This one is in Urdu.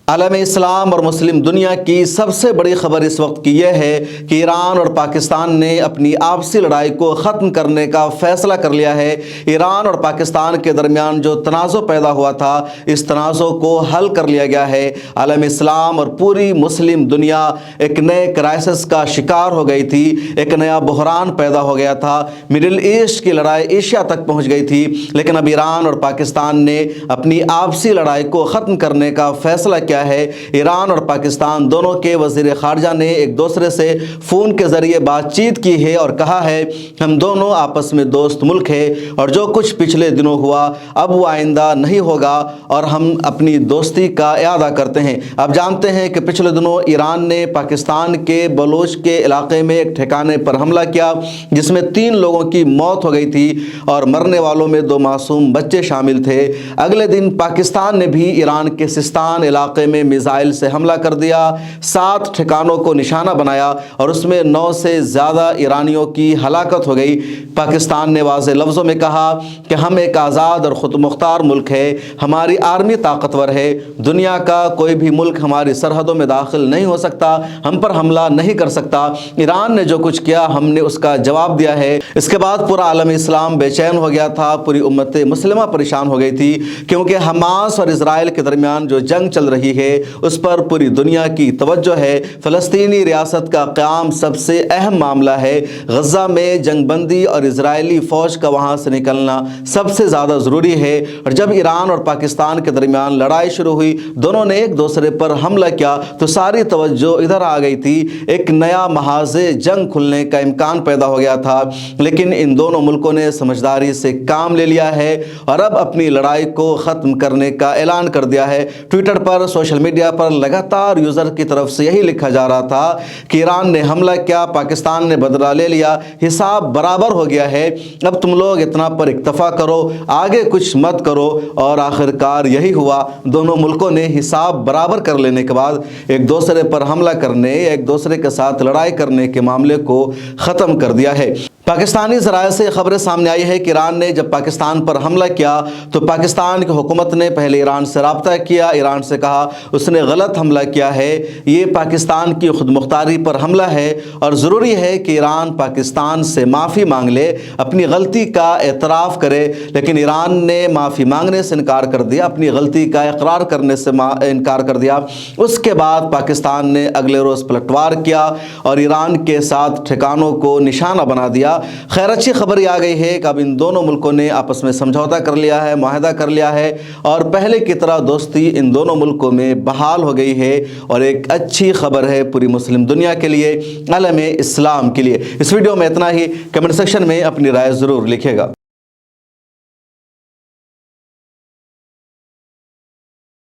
عالم اسلام اور مسلم دنیا کی سب سے بڑی خبر اس وقت کی یہ ہے کہ ایران اور پاکستان نے اپنی آپسی لڑائی کو ختم کرنے کا فیصلہ کر لیا ہے۔ ایران اور پاکستان کے درمیان جو تنازع پیدا ہوا تھا، اس تنازع کو حل کر لیا گیا ہے۔ عالم اسلام اور پوری مسلم دنیا ایک نئے کرائسس کا شکار ہو گئی تھی، ایک نیا بحران پیدا ہو گیا تھا۔ مڈل ایسٹ کی لڑائی ایشیا تک پہنچ گئی تھی، لیکن اب ایران اور پاکستان نے اپنی آپسی لڑائی کو ختم کرنے کا فیصلہ کیا ہے۔ ایران اور پاکستان دونوں کے وزیر خارجہ نے ایک دوسرے سے فون کے ذریعے بات چیت کی ہے اور کہا ہے ہم دونوں آپس میں دوست ملک ہیں اور جو کچھ پچھلے دنوں ہوا اب وہ آئندہ نہیں ہوگا اور ہم اپنی دوستی کا اعادہ کرتے ہیں۔ آپ جانتے ہیں کہ پچھلے دنوں ایران نے پاکستان کے بلوچ کے علاقے میں ایک ٹھکانے پر حملہ کیا، جس میں 3 لوگوں کی موت ہو گئی تھی اور مرنے والوں میں 2 معصوم بچے شامل تھے۔ اگلے دن پاکستان نے بھی ایران کے سستان علاقے میں میزائل سے حملہ کر دیا، 7 ٹھکانوں کو نشانہ بنایا اور اس میں 9 سے زیادہ ایرانیوں کی ہلاکت ہو گئی۔ پاکستان نے واضح لفظوں میں کہا کہ ہم ایک آزاد اور خود مختار ملک ہے، ہماری آرمی طاقتور ہے، دنیا کا کوئی بھی ملک ہماری سرحدوں میں داخل نہیں ہو سکتا، ہم پر حملہ نہیں کر سکتا۔ ایران نے جو کچھ کیا ہم نے اس کا جواب دیا ہے۔ اس کے بعد پورا عالم اسلام بے چین ہو گیا تھا، پوری امت مسلمہ پریشان ہو گئی تھی، کیونکہ حماس اور اسرائیل کے درمیان جو جنگ چل رہی ہے اس پر پوری دنیا کی توجہ ہے۔ فلسطینی ریاست کا قیام سب سے اہم معاملہ ہے۔ غزہ میں جنگ بندی اور اسرائیلی فوج کا وہاں سے نکلنا سب سے زیادہ ضروری ہے، اور جب ایران اور پاکستان کے درمیان لڑائی شروع ہوئی، دونوں نے ایک دوسرے پر حملہ کیا تو ساری توجہ ادھر آ گئی تھی، ایک نیا محاذ جنگ کھلنے کا امکان پیدا ہو گیا تھا۔ لیکن ان دونوں ملکوں نے سمجھداری سے کام لے لیا ہے اور اب اپنی لڑائی کو ختم کرنے کا اعلان کر دیا ہے۔ ٹویٹر پر، سوشل میڈیا پر لگاتار یوزر کی طرف سے یہی لکھا جا رہا تھا کہ ایران نے حملہ کیا، پاکستان نے بدلہ لے لیا، حساب برابر ہو گیا ہے، اب تم لوگ اتنا پر اکتفا کرو، آگے کچھ مت کرو۔ اور آخرکار یہی ہوا، دونوں ملکوں نے حساب برابر کر لینے کے بعد ایک دوسرے پر حملہ کرنے، ایک دوسرے کے ساتھ لڑائی کرنے کے معاملے کو ختم کر دیا ہے۔ پاکستانی ذرائع سے خبریں سامنے آئی ہے کہ ایران نے جب پاکستان پر حملہ کیا تو پاکستان کی حکومت نے پہلے ایران سے رابطہ کیا، ایران سے کہا اس نے غلط حملہ کیا ہے، یہ پاکستان کی خود مختاری پر حملہ ہے اور ضروری ہے کہ ایران پاکستان سے معافی مانگ لے، اپنی غلطی کا اعتراف کرے۔ لیکن ایران نے معافی مانگنے سے انکار کر دیا، اپنی غلطی کا اقرار کرنے سے انکار کر دیا۔ اس کے بعد پاکستان نے اگلے روز پلٹوار کیا اور ایران کے ساتھ ٹھکانوں کو نشانہ بنا دیا۔ خیر اچھی خبر یہ آ گئی ہے کہ اب ان دونوں ملکوں نے آپس میں سمجھوتا کر لیا ہے، معاہدہ کر لیا ہے اور پہلے کی طرح دوستی ان دونوں ملکوں میں بحال ہو گئی ہے، اور ایک اچھی خبر ہے پوری مسلم دنیا کے لیے، عالم اسلام کے لیے۔ اس ویڈیو میں اتنا ہی، کمنٹ سیکشن میں اپنی رائے ضرور لکھیے گا۔